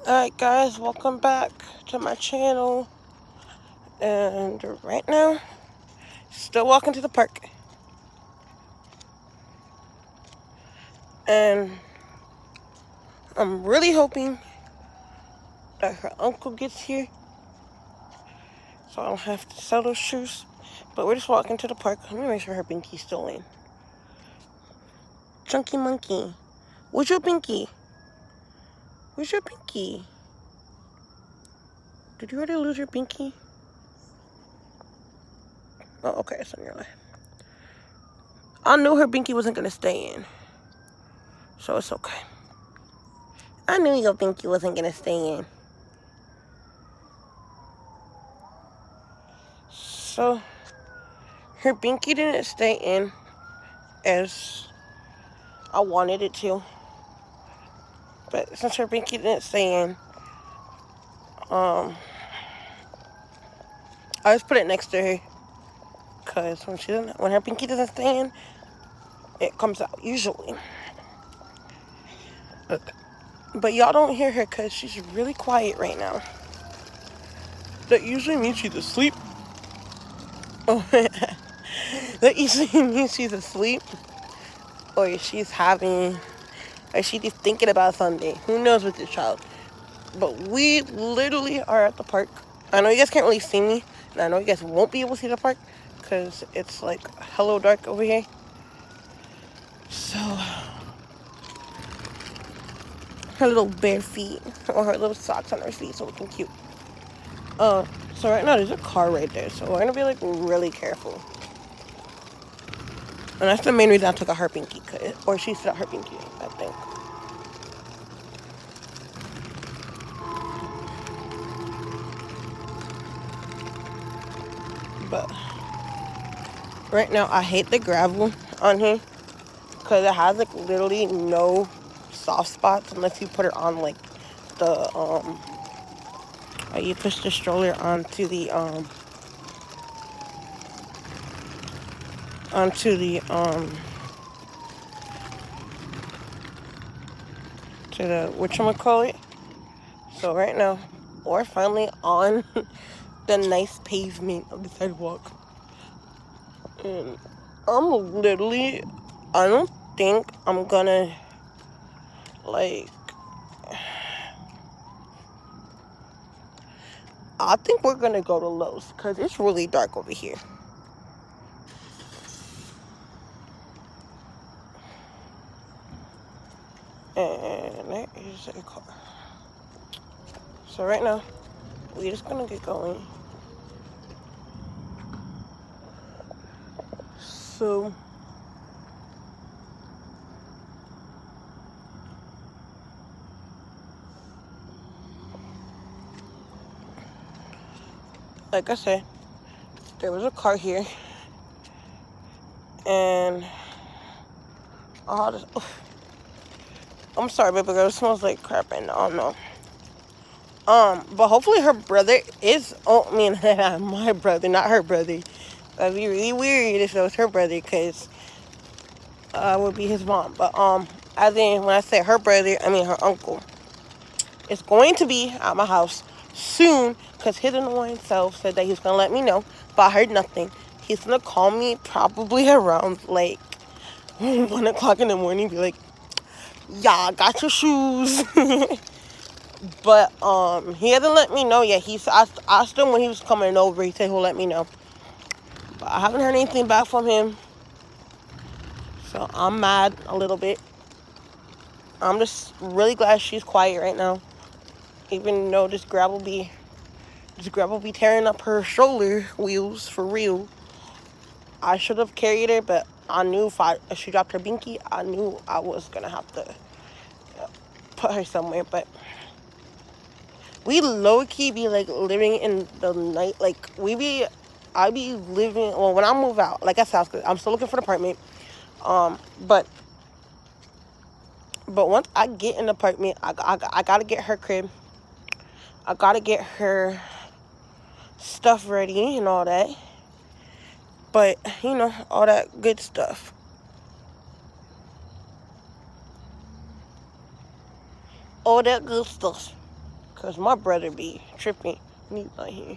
Alright guys, welcome back to my channel. And right now, still walking to the park. And I'm really hoping that her uncle gets here so I don't have to sell those shoes. But we're just walking to the park. Let me make sure her binky's still in. Chunky monkey. Where's your binky? Where's your binky? Did you already lose your binky? Oh, okay, it's on your left. I knew her binky wasn't gonna stay in, so it's okay. I knew your binky wasn't gonna stay in. So, her binky didn't stay in as I wanted it to. But since her binky didn't stay in, I just put it next to her. Cause when her binky doesn't stay in, it comes out usually. But y'all don't hear her cause she's really quiet right now. That usually means she's asleep. Oh, that usually means she's asleep, or she's just thinking about something. Who knows with this child? But we literally are at the park. I know you guys can't really see me, and I know you guys won't be able to see the park because it's like hello dark over here. So her little bare feet, or her little socks on her feet, so looking cute. So right now there's a car right there, so we're gonna be like really careful. And that's the main reason I took out her binky, or she took out her binky, I think. But right now I hate the gravel on here because it has like literally no soft spots unless you put it on like the you push the stroller onto the to the whatchamacallit. So right now we're finally on the nice pavement of the sidewalk. And I don't think I'm gonna I think we're gonna go to Lowe's because it's really dark over here. And there is a car. So right now, we're just gonna get going. So like I said, there was a car here, and I'm sorry, baby girl, it smells like crap right now. I don't know. But hopefully her brother is. My brother, not her brother. That'd be really weird if it was her brother, cause I would be his mom. But as in when I say her brother, I mean her uncle. Is going to be at my house soon, cause his annoying self said that he was gonna let me know, but I heard nothing. He's gonna call me probably around like 1 o'clock in the morning, be like, "Yeah, I got your shoes." But he hasn't let me know yet. I asked him when he was coming over. He said he'll let me know. But I haven't heard anything back from him. So I'm mad a little bit. I'm just really glad she's quiet right now. Even though this gravel be tearing up her shoulder wheels for real. I should have carried her, but I knew if she dropped her binky, I knew I was gonna have to put her somewhere. But we low-key be like living in the night. I be living, well, when I move out, like I said, I'm still looking for an apartment. But once I get an apartment, I gotta get her crib. I gotta get her stuff ready and all that. But, all that good stuff. All that good stuff. Cause my brother be tripping. He's not here.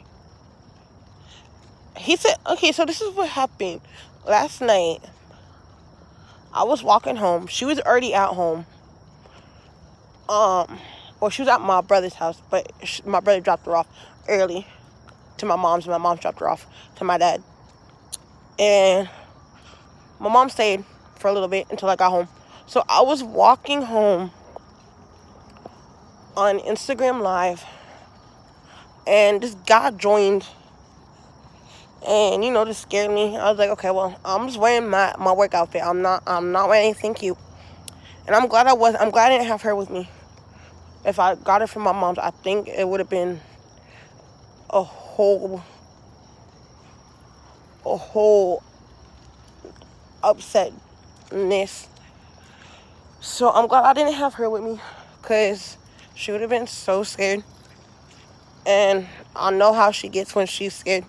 He said, okay, so this is what happened. Last night, I was walking home. She was already at home. Well, she was at my brother's house, but my brother dropped her off early to my mom's, and my mom dropped her off to my dad. And my mom stayed for a little bit until I got home. So I was walking home on Instagram Live, and this guy joined, and this scared me. I was like, okay, well, I'm just wearing my work outfit. I'm not wearing anything cute, and I'm glad I didn't have her with me. If I got it from my mom's, I think it would have been a whole upsetness. So I'm glad I didn't have her with me, because she would have been so scared. And I know how she gets when she's scared.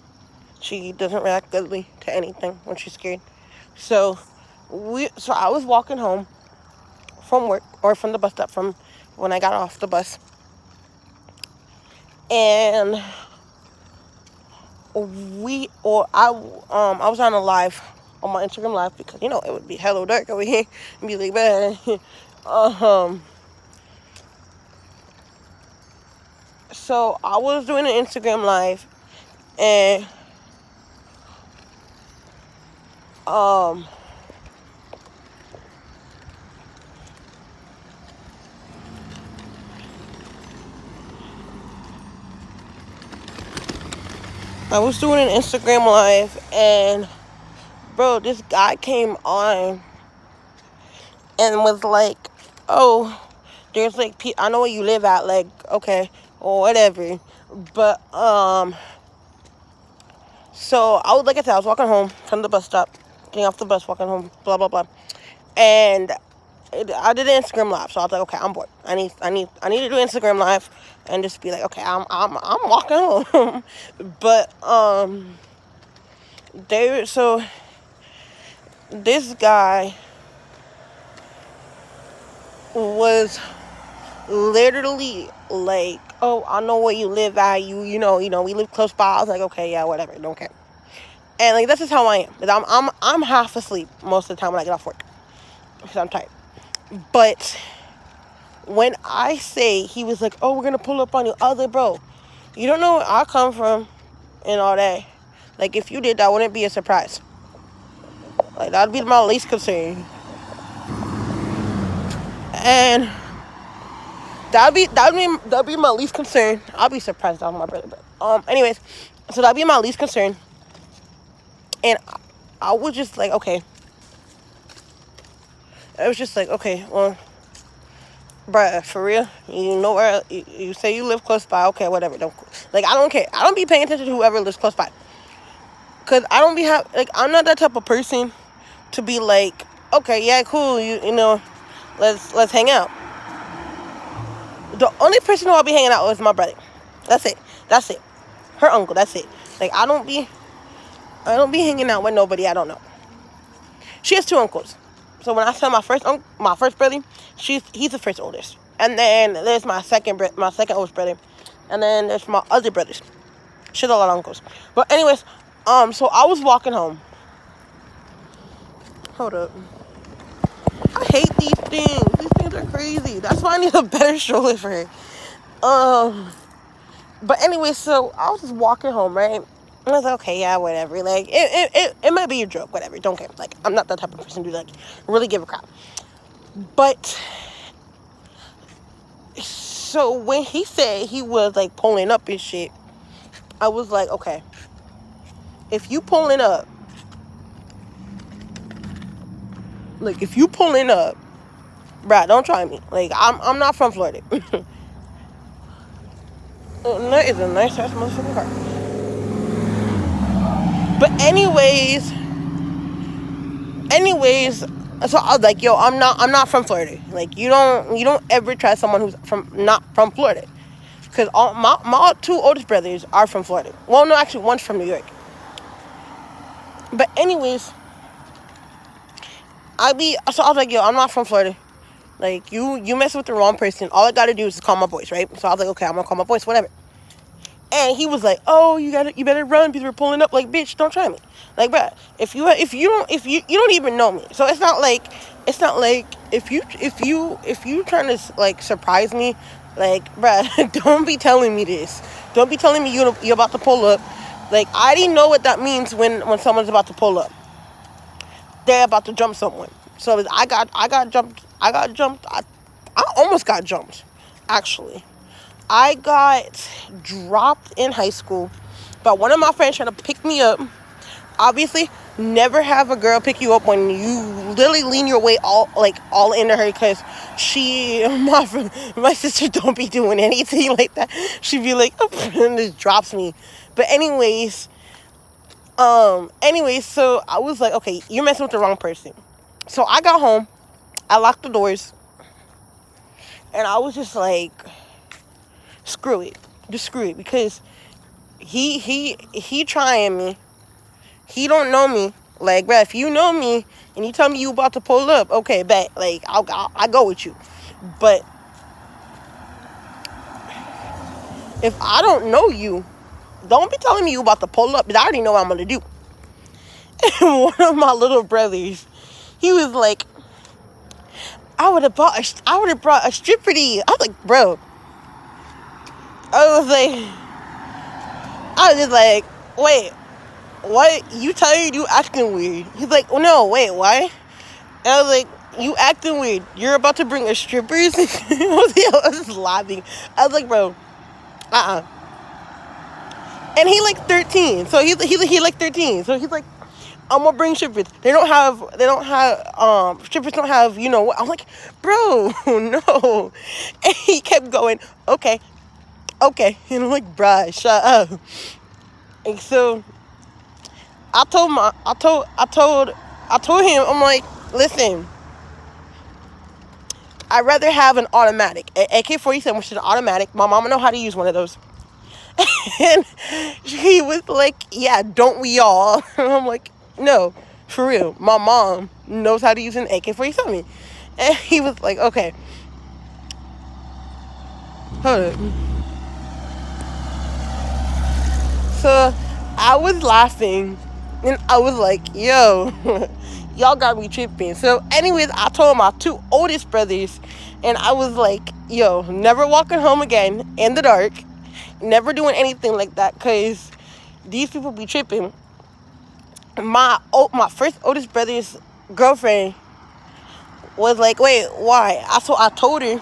She doesn't react goodly to anything when she's scared. So I was walking home from work, or from the bus stop, from when I got off the bus. And I was on a live, on my Instagram Live, because it would be hello dark over here and be like, man. So I was doing an Instagram Live, and I was doing an Instagram Live, and bro, this guy came on and was like, oh, there's like, I know where you live at, like, okay, or whatever. But so like I said, I was walking home from the bus stop, getting off the bus, walking home, blah blah blah, and I did an Instagram Live. So I was like, okay, I'm bored. I need to do Instagram Live and just be like, okay, I'm walking home. But this guy was literally like, oh, I know where you live at. We live close by. I was like, okay, yeah, whatever, don't care. And like, this is how I am. I'm half asleep most of the time when I get off work, because I'm tired. But when I say, he was like, oh, we're gonna pull up on you, I was like, bro, you don't know where I come from and all that. Like, if you did, that wouldn't be a surprise. Like, that'd be my least concern. And that'd be my least concern. I'll be surprised on my brother. But anyways, so that'd be my least concern. And I was just like, okay. I was just like, okay, well, bruh, for real, you know where you say you live close by, okay, whatever. I don't care. I don't be paying attention to whoever lives close by, cause I don't be I'm not that type of person to be like, okay, yeah, cool, let's hang out. The only person who I'll be hanging out with is my brother. That's it. Her uncle. That's it. Like, I don't be hanging out with nobody I don't know. She has two uncles. So when I said my first brother, he's the first oldest. And then there's my second oldest brother. And then there's my other brothers. She has a lot of uncles. But anyways, so I was walking home. Hold up. I hate these things. These things are crazy. That's why I need a better stroller for her. But anyway, so I was just walking home, right? I was like, okay, yeah, whatever. Like, it might be a joke, whatever. Don't care. Like, I'm not that type of person to, like, really give a crap. But, so when he said he was, like, pulling up and shit, I was like, okay, if you pulling up, bruh, don't try me. Like, I'm not from Florida. And that is a nice ass motherfucking car. But anyways, so I was like, yo, I'm not from Florida. Like, you don't ever try someone who's not from Florida, because all my two oldest brothers are from Florida. Well, no, actually, one's from New York. But anyways, so I was like, yo, I'm not from Florida. Like, you mess with the wrong person. All I gotta do is call my boys, right? So I was like, okay, I'm gonna call my boys, whatever. And he was like, "Oh, you better run because we're pulling up." Like, bitch, don't try me. Like, bruh, if you don't even know me, so it's not like if you trying to like surprise me, like, bruh, don't be telling me this. Don't be telling me you're about to pull up. Like, I didn't know what that means when someone's about to pull up. They're about to jump someone. So I got jumped. I almost got jumped, actually. I got dropped in high school by one of my friends trying to pick me up. Obviously, never have a girl pick you up when you literally lean your weight all into her, because my sister don't be doing anything like that. She'd be like, and just drops me. But anyways, so I was like, okay, you're messing with the wrong person. So I got home, I locked the doors, and I was just like, screw it, because he trying me. He don't know me. Like, bruh, if you know me and you tell me you about to pull up, okay, bet. Like, I'll go with you. But if I don't know you, don't be telling me you about to pull up, because I already know what I'm gonna do. And one of my little brothers, he was like, I would have brought a stripper to you. I was like, bro. I was just like, wait, what? You tired? You acting weird. He's like, oh no, wait, what? And I was like, you acting weird. You're about to bring a strippers? I was laughing. I was like, bro, And he like 13. So he like 13. So he's like, I'm gonna bring strippers. Strippers don't have, you know what? I'm like, bro, no. And he kept going, okay. And I'm like, bruh, shut up. And so I told him, I'm like, listen, I'd rather have an automatic, an AK-47, which is an automatic. My mama know how to use one of those. And he was like, yeah, don't we all? And I'm like, no, for real. My mom knows how to use an AK-47. And he was like, okay. Hold up. So I was laughing. And I was like, yo, y'all got me tripping. So anyways, I told my two oldest brothers. And I was like, yo, never walking home again in the dark. Never doing anything like that, because these people be tripping. My first oldest brother's girlfriend was like, wait, why? So I told her.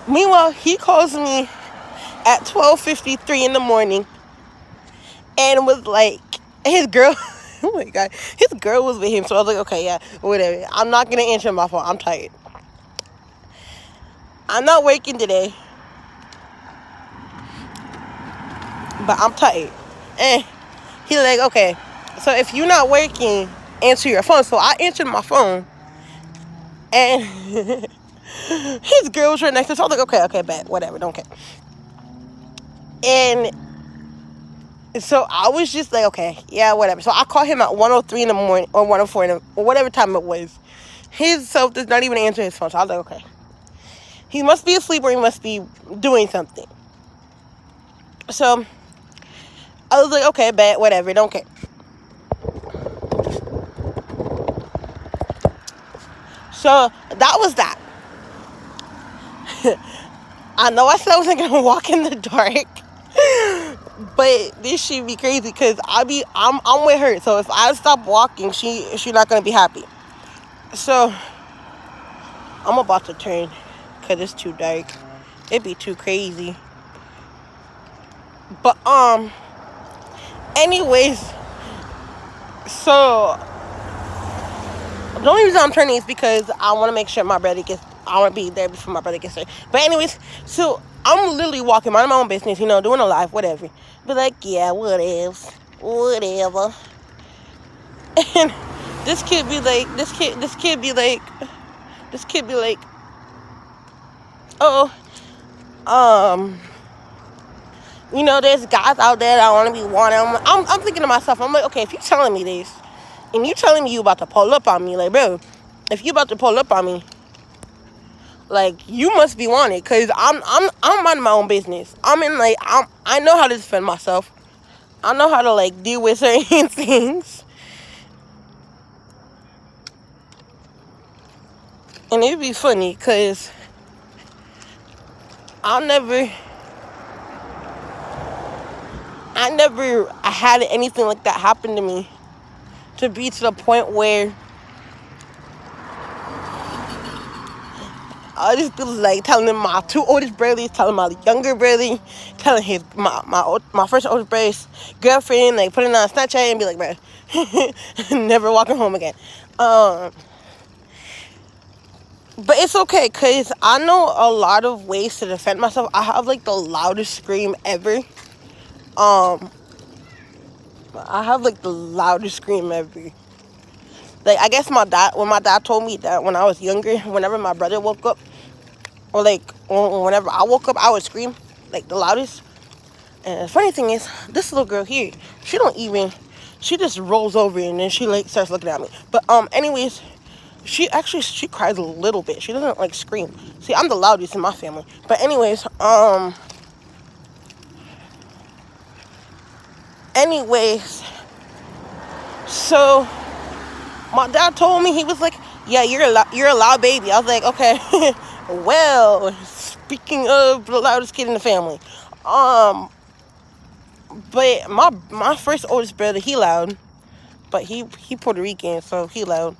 Meanwhile, he calls me at 12:53 in the morning and was like, his girl, oh my God, his girl was with him. So I was like, okay, yeah, whatever. I'm not going to answer my phone. I'm tired. I'm not working today, but I'm tired. And he's like, okay, so if you're not working, answer your phone. So I answered my phone, and his girl was right next to us. So I was like, okay, bet, whatever, don't care. And so I was just like, okay, yeah, whatever. So I called him at 1:03 in the morning, or 1:04 or whatever time it was. His self does not even answer his phone. So I was like, okay, he must be asleep or he must be doing something. So I was like, okay, bet, whatever, don't care. So that was that. I know I said I wasn't gonna walk in the dark, but this should be crazy, because I'm with her. So if I stop walking, she's not gonna be happy. So I'm about to turn, because it's too dark. It'd be too crazy. But anyways, so the only reason I'm turning is because I want to make sure I want to be there before my brother gets there. But anyways, so I'm literally walking, minding my own business, doing a live, whatever. But like, yeah, whatever. And this kid be like, oh, there's guys out there that I want to be wanting. I'm thinking to myself, I'm like, okay, if you're telling me this, and you telling me you about to pull up on me, like, bro, if you about to pull up on me, Like, you must be wanted, cause I'm minding my own business. I know how to defend myself. I know how to like deal with certain things, and it'd be funny, cause I never, I had anything like that happen to me, to be to the point where I just be like telling my two oldest brothers, telling my younger brother, telling my first oldest brother's girlfriend, like putting on Snapchat and be like, bro, never walking home again. But it's okay, cause I know a lot of ways to defend myself. I have like the loudest scream ever. I have like the loudest scream ever. Like, I guess when my dad told me that when I was younger, whenever my brother woke up, or like whenever I woke up, I would scream like the loudest. And the funny thing is, this little girl here, she just rolls over and then she like starts looking at me. But anyways, she cries a little bit. She doesn't like scream. See, I'm the loudest in my family. But anyways, so my dad told me, he was like, yeah, you're a loud baby. I was like, okay. Well, speaking of the loudest kid in the family, but my first oldest brother, he loud, but he Puerto Rican, so he loud,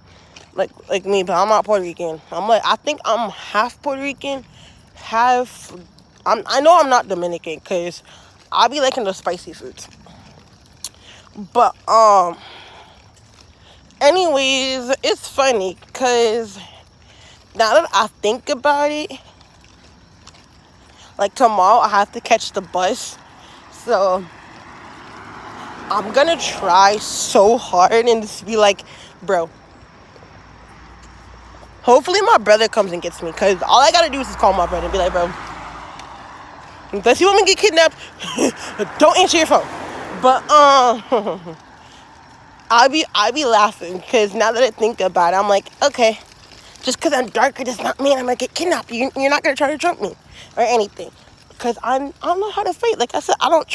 like me, but I'm not Puerto Rican. I think I'm half Puerto Rican, half. I know I'm not Dominican, cause I be liking the spicy foods. But anyways, it's funny, cause now that I think about it, like tomorrow I have to catch the bus, so I'm gonna try so hard and just be like, bro, hopefully my brother comes and gets me, because all I gotta do is just call my brother and be like, bro, unless you want me to get kidnapped, don't answer your phone. But I be laughing, because now that I think about it, I'm like, okay, just because I'm darker does not mean I'm gonna get kidnapped. You're not gonna try to jump me or anything, because I don't know how to fight. Like I said, I don't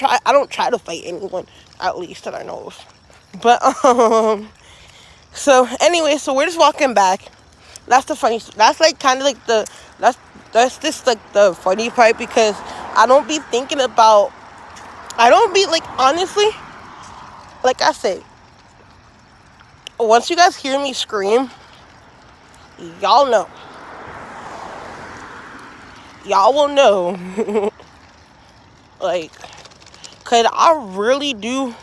try to fight anyone, at least that I know of. But so anyway, so we're just walking back. That's the funny. That's like kind of like that's just like the funny part, because I don't be thinking about. I don't be like, honestly, like I said, once you guys hear me scream, y'all know. Y'all will know. Like, cause I really do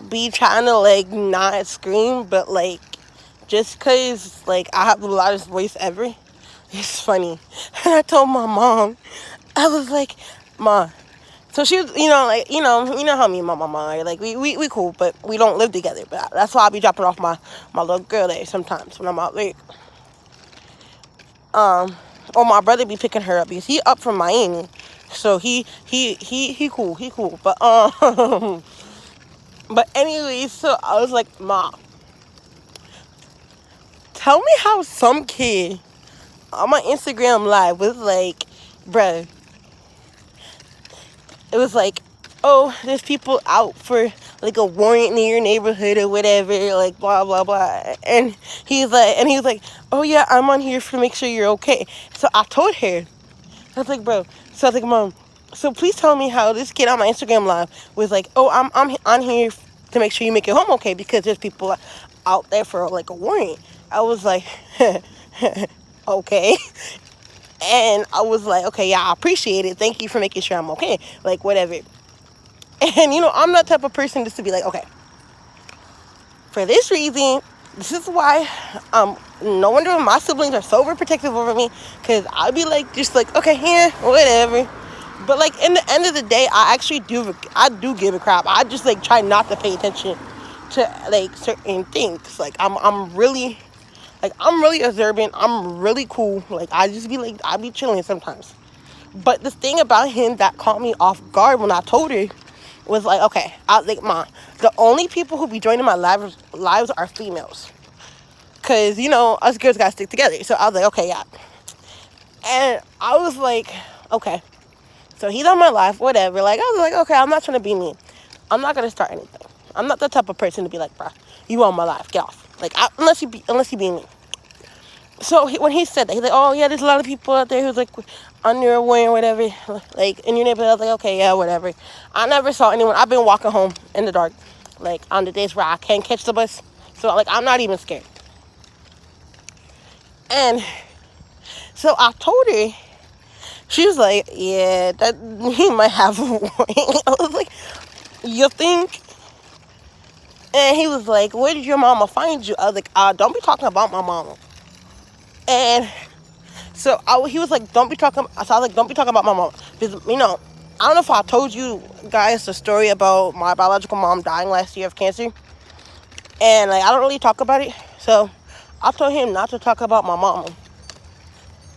be trying to like not scream, but like, just cause like I have the loudest voice ever, it's funny. And I told my mom, I was like, Ma. So she was, like, you know how me and my mama are. Like, we cool, but we don't live together. But that's why I be dropping off my little girl there sometimes when I'm out late. Or my brother be picking her up, because he up from Miami. So he cool. But but anyway, so I was like, Mom, tell me how some kid on my Instagram live was like, bruh, it was like, oh, there's people out for like a warrant in your neighborhood or whatever, like blah blah blah. And he was like, oh yeah, I'm on here to make sure you're okay. So I told her, I was like, bro. So I was like, Mom, so please tell me how this kid on my Instagram live was like, oh, I'm on here to make sure you make it home okay, because there's people out there for like a warrant. I was like, okay. And I was like, okay, yeah, I appreciate it. Thank you for making sure I'm okay. Like, whatever. And, I'm that type of person just to be like, okay, for this reason, this is why, no wonder my siblings are so overprotective over me, because I'd be like, just like, okay, yeah, whatever. But, like, in the end of the day, I do give a crap. I just, like, try not to pay attention to, like, certain things. Like, I'm really observant. I'm really cool. Like, I be chilling sometimes. But the thing about him that caught me off guard when I told her was like, okay, I was like, Mom, the only people who be joining my lives are females. Because, us girls got to stick together. So I was like, okay, yeah. And I was like, okay. So he's on my life, whatever. Like, I was like, okay, I'm not trying to be mean. I'm not going to start anything. I'm not the type of person to be like, bruh, you on my life, get off. Like, unless you be mean. So when he said that, he's like, oh, yeah, there's a lot of people out there who's like underwear or whatever, like in your neighborhood. I was like, okay, yeah, whatever. I never saw anyone. I've been walking home in the dark, like on the days where I can't catch the bus. So like, I'm not even scared. And so I told her, she was like, yeah, that he might have a warning. I was like, you think? And he was like, where did your mama find you? I was like, don't be talking about my mama. And so he was like, don't be talking. So I was like, don't be talking about my mom. Because, I don't know if I told you guys the story about my biological mom dying last year of cancer. And, like, I don't really talk about it. So I told him not to talk about my mama.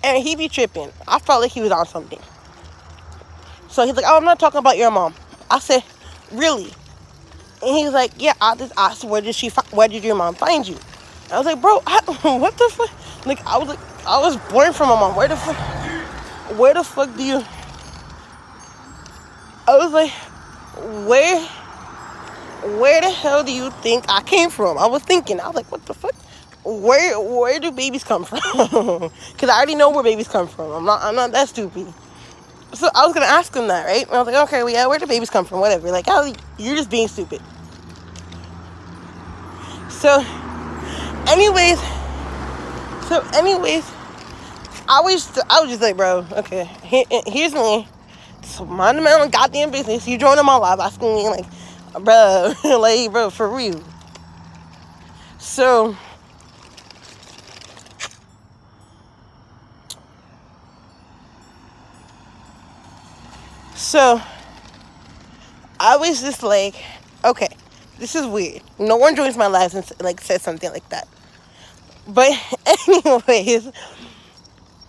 And he be tripping. I felt like he was on something. So he's like, oh, I'm not talking about your mom. I said, really? And he's like, yeah, I just asked, where did your mom find you? I was like, bro, what the fuck? Like, I was born from my mom. Where the fuck do you? I was like, where the hell do you think I came from? I was thinking, I was like, what the fuck? Where do babies come from? Because I already know where babies come from. I'm not that stupid. So I was gonna ask him that, right? And I was like, okay, well, yeah, where do babies come from? Whatever. Like, you're just being stupid. So, anyways, I was just like, bro, okay, here's me. So mind my own goddamn business. You joining my live asking me like, bro, like, bro, for real. So I was just like, okay, this is weird. No one joins my lives and like says something like that. But anyways,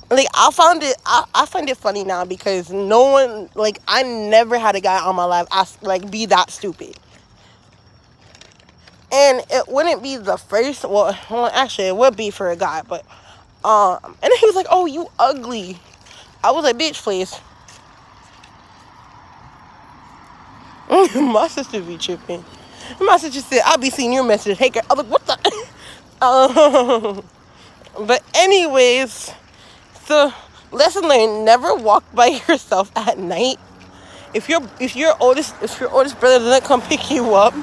like, I find it funny now because no one, like, I never had a guy on my life be that stupid. And it wouldn't be the first, well, actually, it would be for a guy, but, and then he was like, oh, you ugly. I was like, bitch, please. My sister be tripping. My sister said, I'll be seeing your message. Hey, girl. I was like, what the? But anyways, so lesson learned: never walk by yourself at night. If your oldest brother doesn't come pick you up,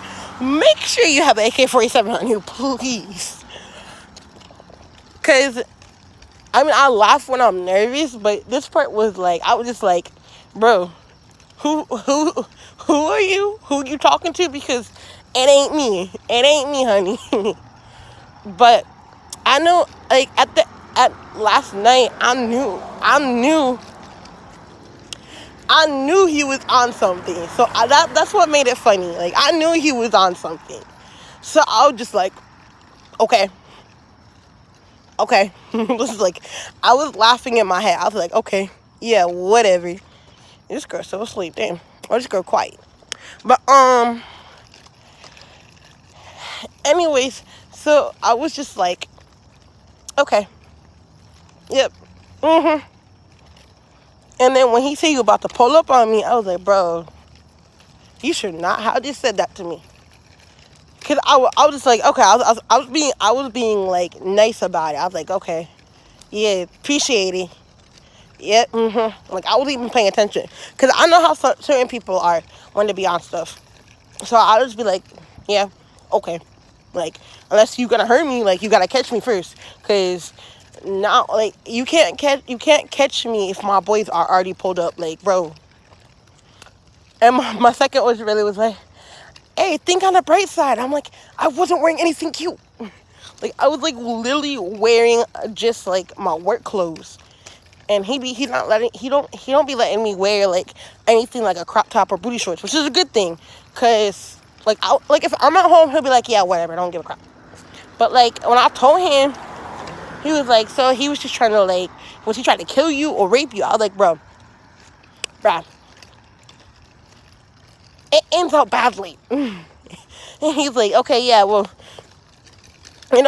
make sure you have an AK-47 on you, please. Cause I laugh when I'm nervous, but this part was like, I was just like, bro, who are you? Who you talking to? Because it ain't me. It ain't me, honey. But I know, like, at last night, I knew he was on something. So that's what made it funny. Like, I knew he was on something. So I was just like, okay. This is like, I was laughing in my head. I was like, okay, yeah, whatever. This girl's so asleep, damn. Or this girl quiet. But anyways, so I was just like, okay. Yep. And then when he said you about to pull up on me, I was like, bro, you should not have just said that to me. Cause I was just like, okay, I was being like nice about it. I was like, okay, yeah, appreciate it. Yeah, Like, I was even paying attention. Cause I know how certain people are when they be on stuff. So I'll just be like, yeah, okay. Like, unless you gonna hurt me, like, you gotta catch me first. Cause now, like, you can't catch me if my boys are already pulled up. Like, bro. And my second was like, hey, think on the bright side. I'm like, I wasn't wearing anything cute. Like, I was like literally wearing just like my work clothes. And he don't be letting me wear like anything like a crop top or booty shorts, which is a good thing. Cause like, if I'm at home, he'll be like, yeah, whatever, don't give a crap. But like, when I told him, he was like, so he was just trying to, like, was he trying to kill you or rape you? I was like, bruh, it ends out badly. And he's like, okay, yeah, well,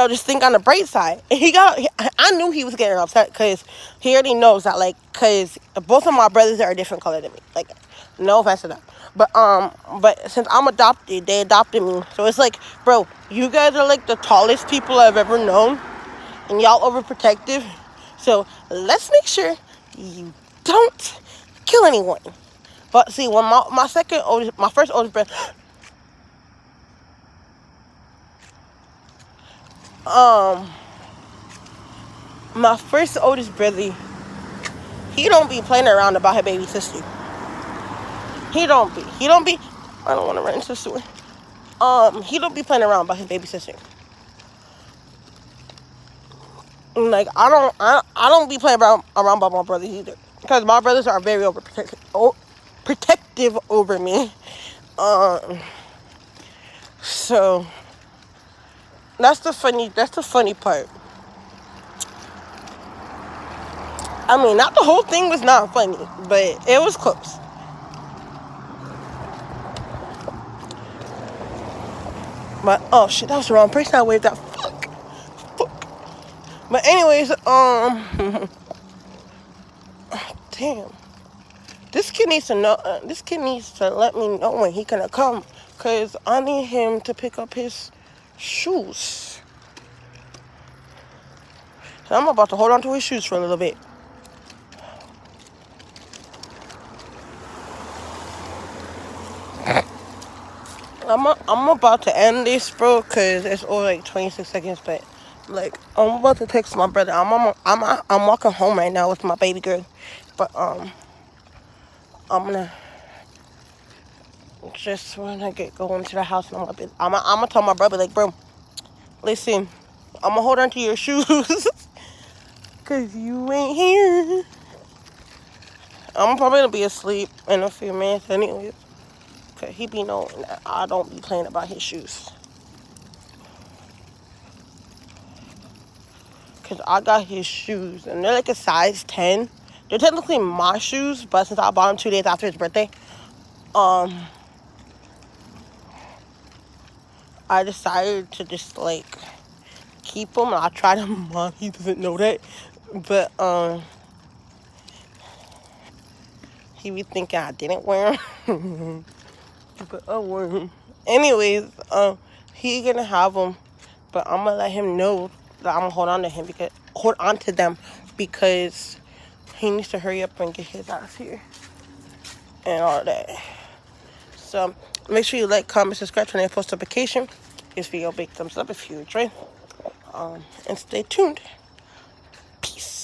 just think on the bright side. And I knew he was getting upset because he already knows that, like, because both of my brothers are a different color than me. Like, no offense to them. But since I'm adopted, they adopted me. So it's like, bro, you guys are like the tallest people I've ever known. And y'all overprotective. So let's make sure you don't kill anyone. But see, when my first oldest brother, my first oldest brother, he don't be playing around about her baby sister. He don't be. I don't want to run into the sewer. He don't be playing around about his baby sister. Like, I don't be playing around about my brothers either, because my brothers are very protective over me. So that's the funny part. I mean, not the whole thing was not funny, but it was close. But oh shit, that was the wrong person I waved at. Fuck. But anyways, damn. This kid needs to know. This kid needs to let me know when he gonna come, cause I need him to pick up his shoes. So I'm about to hold on to his shoes for a little bit. I'm about to end this, bro, cause it's only like 26 seconds. But like, I'm about to text my brother. I'm walking home right now with my baby girl, but I'm gonna just when I get going to the house, and I'm gonna tell my brother, like, bro, listen, I'm gonna hold on to your shoes, cause you ain't here. I'm probably gonna be asleep in a few minutes anyways. Cause he be knowing that I don't be playing about his shoes. Cause I got his shoes and they're like a size 10. They're technically my shoes, but since I bought them 2 days after his birthday, I decided to just like keep them. I tried them on. He doesn't know that, but he be thinking I didn't wear them. But I wore them. Anyways, he gonna have them, but I'm gonna let him know that I'm gonna hold on to them because he needs to hurry up and get his ass here and all that. So make sure you like, comment, subscribe, turn on post notification. Give this video a big thumbs up if you enjoy. And stay tuned. Peace.